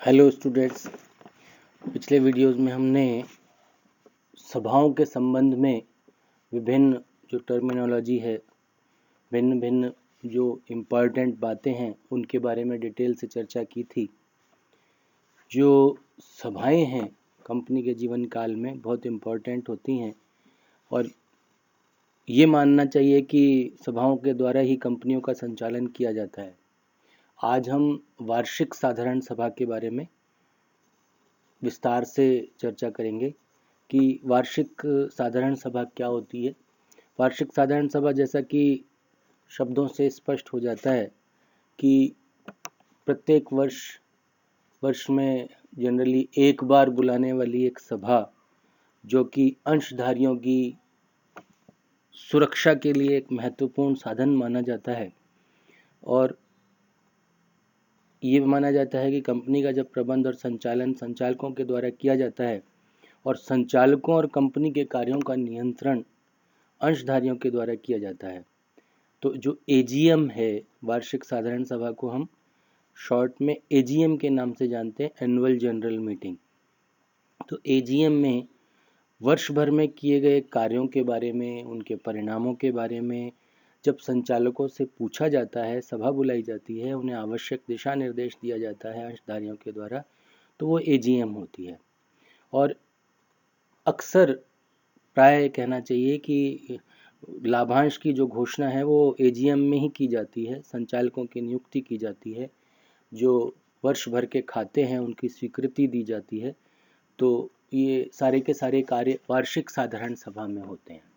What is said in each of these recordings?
Hello students. पिछले videos में हमने सभाओं के संबंध में विभिन्न जो टर्मिनोलॉजी है, भिन्न भिन्न जो इम्पॉर्टेंट बातें हैं उनके बारे में डिटेल से चर्चा की थी। जो सभाएं हैं कंपनी के जीवन काल में बहुत इम्पॉर्टेंट होती हैं और ये मानना चाहिए कि सभाओं के द्वारा ही कंपनियों का संचालन किया जाता है। आज हम वार्षिक साधारण सभा के बारे में विस्तार से चर्चा करेंगे कि वार्षिक साधारण सभा क्या होती है। वार्षिक साधारण सभा, जैसा कि शब्दों से स्पष्ट हो जाता है कि प्रत्येक वर्ष में जनरली एक बार बुलाने वाली एक सभा, जो कि अंशधारियों की सुरक्षा के लिए एक महत्वपूर्ण साधन माना जाता है। और ये माना जाता है कि कंपनी का जब प्रबंध और संचालन संचालकों के द्वारा किया जाता है और संचालकों और कंपनी के कार्यों का नियंत्रण अंशधारियों के द्वारा किया जाता है। तो जो एजीएम है, वार्षिक साधारण सभा को हम शॉर्ट में एजीएम के नाम से जानते हैं, एनुअल जनरल मीटिंग। तो एजीएम में वर्ष भर में किए गए कार्यों के बारे में, उनके परिणामों के बारे में जब संचालकों से पूछा जाता है, सभा बुलाई जाती है, उन्हें आवश्यक दिशा निर्देश दिया जाता है अंशधारियों के द्वारा, तो वो एजीएम होती है। और अक्सर प्राय कहना चाहिए कि लाभांश की जो घोषणा है वो एजीएम में ही की जाती है। संचालकों की नियुक्ति की जाती है, जो वर्ष भर के खाते हैं उनकी स्वीकृति दी जाती है। तो ये सारे के सारे कार्य वार्षिक साधारण सभा में होते हैं।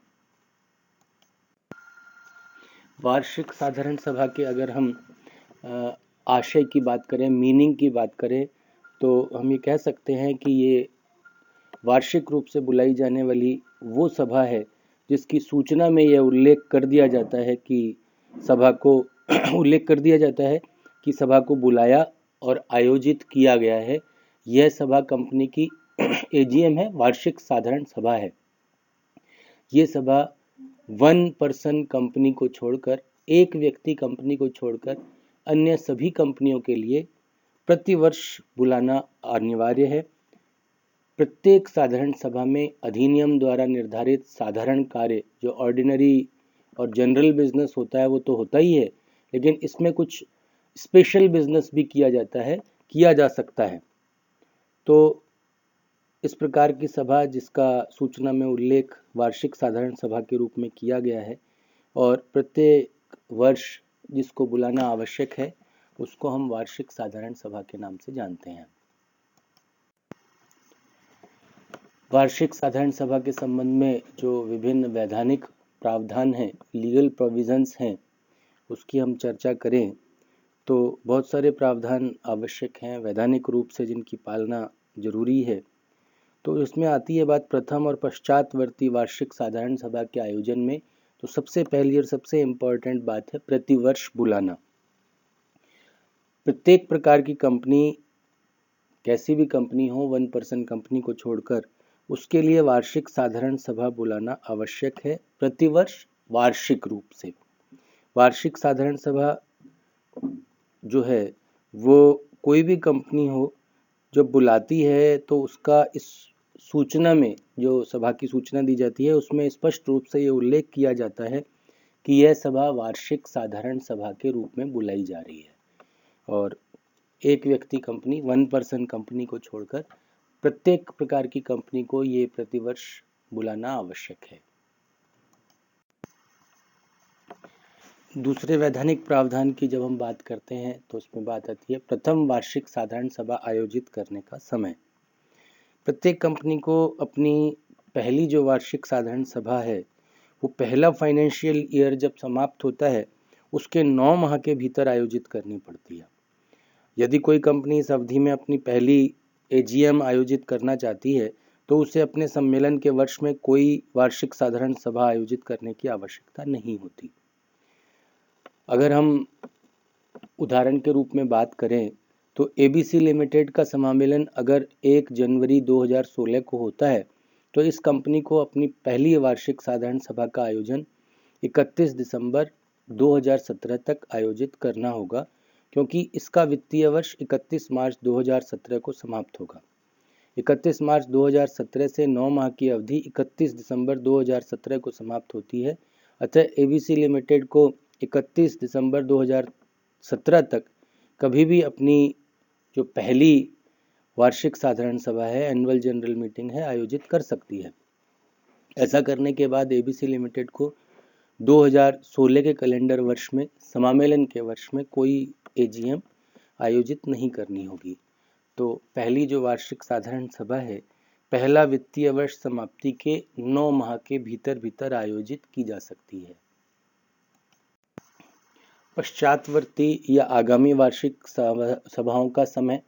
वार्षिक साधारण सभा के अगर हम आशय की बात करें, मीनिंग की बात करें, तो हम ये कह सकते हैं कि ये वार्षिक रूप से बुलाई जाने वाली वो सभा है जिसकी सूचना में यह उल्लेख कर दिया जाता है कि सभा को उल्लेख कर दिया जाता है कि सभा को बुलाया और आयोजित किया गया है। यह सभा कंपनी की एजीएम है, वार्षिक साधारण सभा है। ये सभा 1 पर्सन कंपनी को छोड़कर, एक व्यक्ति कंपनी को छोड़कर अन्य सभी कंपनियों के लिए प्रतिवर्ष बुलाना अनिवार्य है। प्रत्येक साधारण सभा में अधिनियम द्वारा निर्धारित साधारण कार्य, जो ऑर्डिनरी और जनरल बिजनेस होता है वो तो होता ही है, लेकिन इसमें कुछ स्पेशल बिजनेस भी किया जा सकता है। तो इस प्रकार की सभा जिसका सूचना में उल्लेख वार्षिक साधारण सभा के रूप में किया गया है और प्रत्येक वर्ष जिसको बुलाना आवश्यक है, उसको हम वार्षिक साधारण सभा के नाम से जानते हैं। वार्षिक साधारण सभा के संबंध में जो विभिन्न वैधानिक प्रावधान हैं, लीगल प्रोविजंस हैं, उसकी हम चर्चा करें तो बहुत सारे प्रावधान आवश्यक हैं वैधानिक रूप से, जिनकी पालना जरूरी है। तो इसमें आती है बात प्रथम और पश्चातवर्ती वार्षिक साधारण सभा के आयोजन में। तो सबसे पहली और सबसे इम्पोर्टेंट बात है प्रतिवर्ष बुलाना। प्रत्येक प्रकार की कंपनी, कैसी भी कंपनी हो, 1 पर्सन कंपनी को छोड़कर, उसके लिए वार्षिक साधारण सभा बुलाना आवश्यक है प्रतिवर्ष वार्षिक रूप से। वार्षिक साधारण सभा जो है वो कोई भी कंपनी हो जब बुलाती है तो उसका इस सूचना में, जो सभा की सूचना दी जाती है, उसमें स्पष्ट रूप से ये उल्लेख किया जाता है कि यह सभा वार्षिक साधारण सभा के रूप में बुलाई जा रही है। और एक व्यक्ति कंपनी, 1 पर्सन कंपनी को छोड़कर प्रत्येक प्रकार की कंपनी को ये प्रतिवर्ष बुलाना आवश्यक है। दूसरे वैधानिक प्रावधान की जब हम बात करते हैं तो उसमें बात आती है प्रथम वार्षिक साधारण सभा आयोजित करने का समय। प्रत्येक कंपनी को अपनी पहली जो वार्षिक साधारण सभा है वो पहला फाइनेंशियल ईयर जब समाप्त होता है उसके 9 माह के भीतर आयोजित करनी पड़ती है। यदि कोई कंपनी इस अवधि में अपनी पहली एजीएम आयोजित करना चाहती है तो उसे अपने सम्मेलन के वर्ष में कोई वार्षिक साधारण सभा आयोजित करने की आवश्यकता नहीं होती। अगर हम उदाहरण के रूप में बात करें तो एबीसी लिमिटेड का सम्मेलन अगर 1 जनवरी 2016 को होता है तो इस कंपनी को अपनी पहली वार्षिक साधारण सभा का आयोजन 31 दिसंबर 2017 तक आयोजित करना होगा, क्योंकि इसका वित्तीय वर्ष 31 मार्च 2017 को समाप्त होगा। 31 मार्च 2017 से 9 माह की अवधि 31 दिसंबर 2017 को समाप्त होती है। अतः एबीसी लिमिटेड को 31 दिसंबर 2017 तक कभी भी अपनी जो पहली वार्षिक साधारण सभा है, एनुअल जनरल मीटिंग है, आयोजित कर सकती है। ऐसा करने के बाद एबीसी लिमिटेड को 2016 के कैलेंडर वर्ष में, समामेलन के वर्ष में, कोई एजीएम आयोजित नहीं करनी होगी। तो पहली जो वार्षिक साधारण सभा है, पहला वित्तीय वर्ष समाप्ति के 9 माह के भीतर भीतर आयोजित की जा सकती है। पश्चातवर्ती या आगामी वार्षिक सभाओं का समय,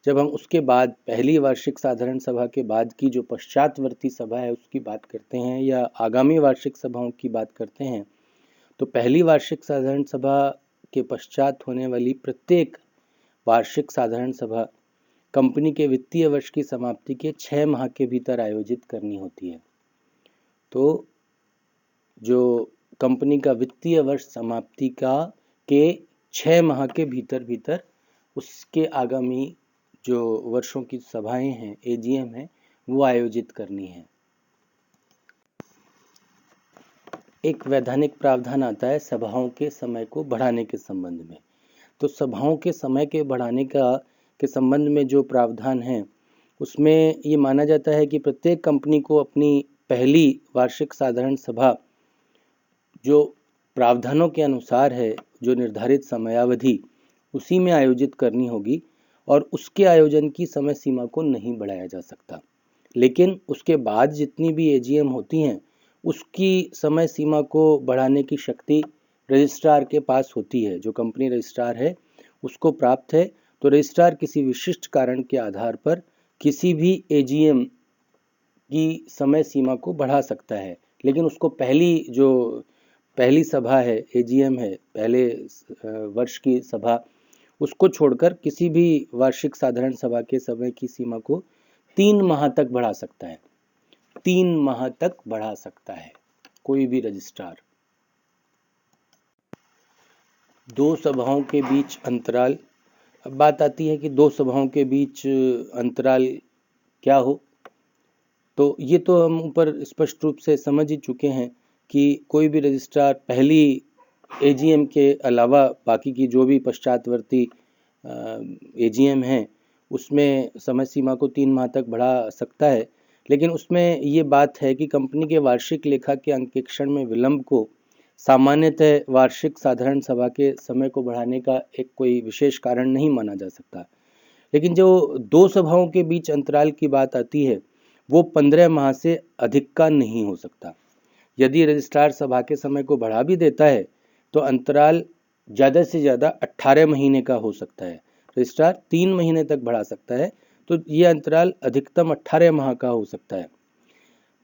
जब हम उसके बाद पहली वार्षिक साधारण सभा के बाद की जो पश्चातवर्ती सभा है उसकी बात करते हैं या आगामी वार्षिक सभाओं की बात करते हैं, तो पहली वार्षिक साधारण सभा के पश्चात होने वाली प्रत्येक वार्षिक साधारण सभा कंपनी के वित्तीय वर्ष की समाप्ति के 6 माह के भीतर आयोजित करनी होती है। तो जो कंपनी का वित्तीय वर्ष समाप्ति के 6 माह के भीतर भीतर उसके आगामी जो वर्षों की सभाएं हैं, एजीएम है, वो आयोजित करनी है। एक वैधानिक प्रावधान आता है सभाओं के समय को बढ़ाने के संबंध में। तो सभाओं के समय के बढ़ाने के संबंध में जो प्रावधान है, उसमें ये माना जाता है कि प्रत्येक कंपनी को अपनी पहली वार्षिक साधारण सभा जो प्रावधानों के अनुसार है, जो निर्धारित समयावधि, उसी में आयोजित करनी होगी और उसके आयोजन की समय सीमा को नहीं बढ़ाया जा सकता। लेकिन उसके बाद जितनी भी एजीएम होती हैं, उसकी समय सीमा को बढ़ाने की शक्ति रजिस्ट्रार के पास होती है। जो कंपनी रजिस्ट्रार है उसको प्राप्त है। तो रजिस्ट्रार किसी विशिष्ट कारण के आधार पर किसी भी एजीएम की समय सीमा को बढ़ा सकता है, लेकिन उसको पहली सभा है, एजीएम है, पहले वर्ष की सभा, उसको छोड़कर किसी भी वार्षिक साधारण सभा के समय की सीमा को 3 माह तक बढ़ा सकता है। 3 माह तक बढ़ा सकता है कोई भी रजिस्ट्रार। 2 सभाओं के बीच अंतराल। अब बात आती है कि 2 सभाओं के बीच अंतराल क्या हो। तो ये तो हम ऊपर स्पष्ट रूप से समझ ही चुके हैं कि कोई भी रजिस्ट्रार पहली एजीएम के अलावा बाकी की जो भी पश्चातवर्ती एजीएम हैं, उसमें समय सीमा को 3 माह तक बढ़ा सकता है। लेकिन उसमें ये बात है कि कंपनी के वार्षिक लेखा के अंकेक्षण में विलंब को सामान्यतः वार्षिक साधारण सभा के समय को बढ़ाने का एक कोई विशेष कारण नहीं माना जा सकता। लेकिन जो 2 सभाओं के बीच अंतराल की बात आती है, वो 15 माह से अधिक का नहीं हो सकता। यदि रजिस्ट्रार सभा के समय को बढ़ा भी देता है तो अंतराल ज़्यादा से ज़्यादा 18 महीने का हो सकता है। रजिस्ट्रार 3 महीने तक बढ़ा सकता है, तो ये अंतराल अधिकतम 18 माह का हो सकता है।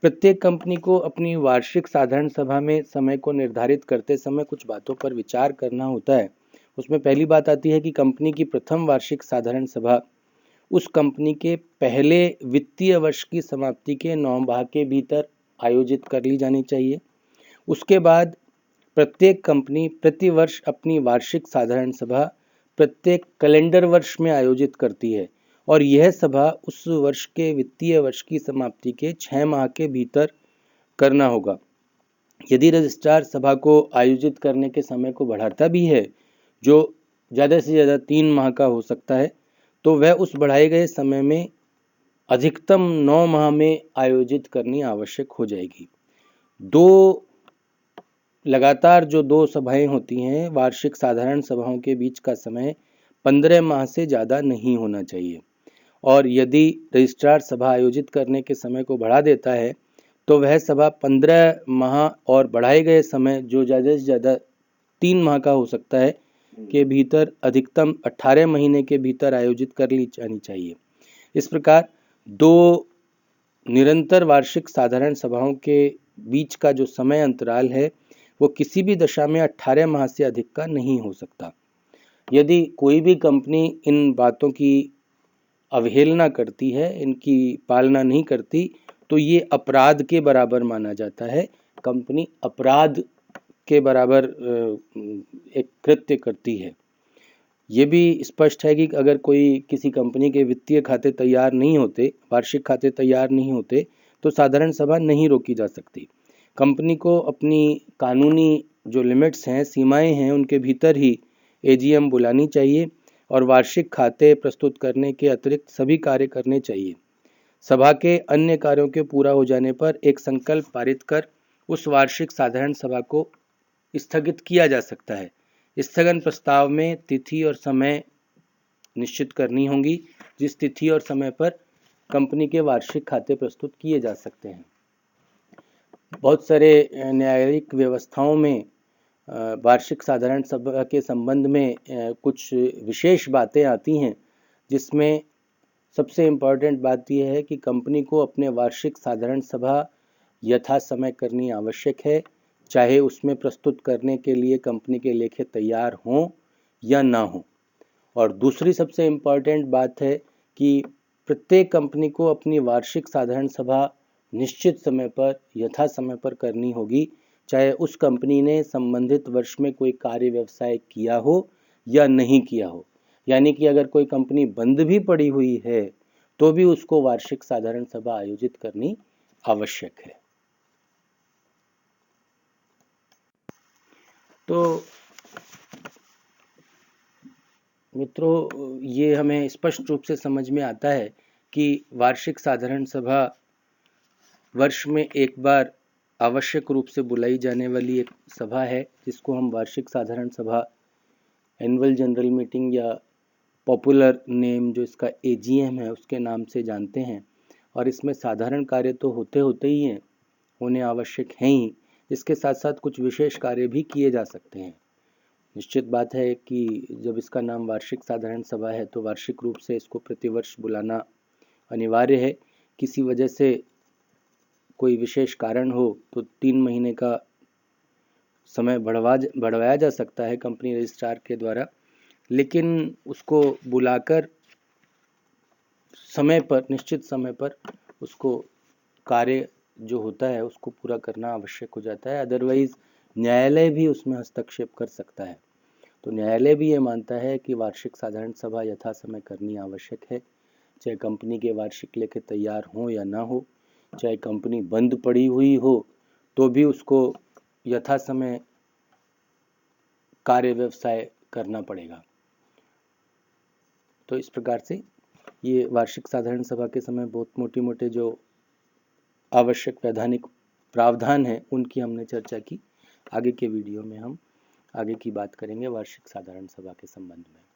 प्रत्येक कंपनी को अपनी वार्षिक साधारण सभा में समय को निर्धारित करते समय कुछ बातों पर विचार करना होता है। उसमें पहली बात आती है कि कंपनी की प्रथम वार्षिक साधारण सभा उस कंपनी के पहले वित्तीय वर्ष की समाप्ति के 9 माह के भीतर आयोजित कर ली जानी चाहिए। उसके बाद प्रत्येक कंपनी प्रतिवर्ष अपनी वार्षिक साधारण सभा प्रत्येक कैलेंडर वर्ष में आयोजित करती है और यह सभा उस वर्ष के वित्तीय वर्ष की समाप्ति के 6 माह के भीतर करना होगा। यदि रजिस्ट्रार सभा को आयोजित करने के समय को बढ़ाता भी है, जो ज़्यादा से ज़्यादा 3 माह का हो सकता है, तो वह उस बढ़ाए गए समय में अधिकतम 9 माह में आयोजित करनी आवश्यक हो जाएगी। लगातार जो 2 सभाएं होती हैं, वार्षिक साधारण सभाओं के बीच का समय 15 माह से ज़्यादा नहीं होना चाहिए। और यदि रजिस्ट्रार सभा आयोजित करने के समय को बढ़ा देता है तो वह सभा 15 माह और बढ़ाए गए समय जो ज़्यादा से ज़्यादा 3 माह का हो सकता है के भीतर अधिकतम 18 महीने के भीतर आयोजित कर ली जानी चाहिए। इस प्रकार 2 निरंतर वार्षिक साधारण सभाओं के बीच का जो समय अंतराल है वो किसी भी दशा में 18 माह से अधिक का नहीं हो सकता। यदि कोई भी कंपनी इन बातों की अवहेलना करती है, इनकी पालना नहीं करती, तो ये अपराध के बराबर माना जाता है। कंपनी अपराध के बराबर एक कृत्य करती है। ये भी स्पष्ट है कि अगर कोई किसी कंपनी के वित्तीय खाते तैयार नहीं होते, वार्षिक खाते तैयार नहीं होते, तो साधारण सभा नहीं रोकी जा सकती। कंपनी को अपनी कानूनी जो लिमिट्स हैं, सीमाएं हैं, उनके भीतर ही एजीएम बुलानी चाहिए और वार्षिक खाते प्रस्तुत करने के अतिरिक्त सभी कार्य करने चाहिए। सभा के अन्य कार्यों के पूरा हो जाने पर एक संकल्प पारित कर उस वार्षिक साधारण सभा को स्थगित किया जा सकता है। स्थगन प्रस्ताव में तिथि और समय निश्चित करनी होगी, जिस तिथि और समय पर कंपनी के वार्षिक खाते प्रस्तुत किए जा सकते हैं। बहुत सारे न्यायिक व्यवस्थाओं में वार्षिक साधारण सभा के संबंध में कुछ विशेष बातें आती हैं, जिसमें सबसे इम्पॉर्टेंट बात यह है कि कंपनी को अपने वार्षिक साधारण सभा यथा समय करनी आवश्यक है, चाहे उसमें प्रस्तुत करने के लिए कंपनी के लेखे तैयार हों या ना हो। और दूसरी सबसे इम्पॉर्टेंट बात है कि प्रत्येक कंपनी को अपनी वार्षिक साधारण सभा निश्चित समय पर यथा समय पर करनी होगी, चाहे उस कंपनी ने संबंधित वर्ष में कोई कार्य व्यवसाय किया हो या नहीं किया हो। यानी कि अगर कोई कंपनी बंद भी पड़ी हुई है तो भी उसको वार्षिक साधारण सभा आयोजित करनी आवश्यक है। तो मित्रों, ये हमें स्पष्ट रूप से समझ में आता है कि वार्षिक साधारण सभा वर्ष में एक बार आवश्यक रूप से बुलाई जाने वाली एक सभा है, जिसको हम वार्षिक साधारण सभा, एनुअल जनरल मीटिंग या पॉपुलर नेम जो इसका एजीएम है उसके नाम से जानते हैं। और इसमें साधारण कार्य तो होते ही हैं, होने आवश्यक हैं ही, इसके साथ साथ कुछ विशेष कार्य भी किए जा सकते हैं। निश्चित बात है कि जब इसका नाम वार्षिक साधारण सभा है तो वार्षिक रूप से इसको प्रतिवर्ष बुलाना अनिवार्य है। किसी वजह से कोई विशेष कारण हो तो 3 महीने का समय बढ़वाया जा सकता है कंपनी रजिस्ट्रार के द्वारा, लेकिन उसको बुलाकर समय पर, निश्चित समय पर उसको कार्य जो होता है उसको पूरा करना आवश्यक हो जाता है। अदरवाइज न्यायालय भी उसमें हस्तक्षेप कर सकता है। तो न्यायालय भी ये मानता है कि वार्षिक साधारण सभा यथा समय करनी आवश्यक है, चाहे कंपनी के वार्षिक लेखे तैयार हों या ना हो, चाहे कंपनी बंद पड़ी हुई हो तो भी उसको यथा समय कार्य व्यवसाय करना पड़ेगा। तो इस प्रकार से ये वार्षिक साधारण सभा के समय बहुत मोटे मोटे जो आवश्यक वैधानिक प्रावधान हैं उनकी हमने चर्चा की। आगे के वीडियो में हम आगे की बात करेंगे वार्षिक साधारण सभा के संबंध में।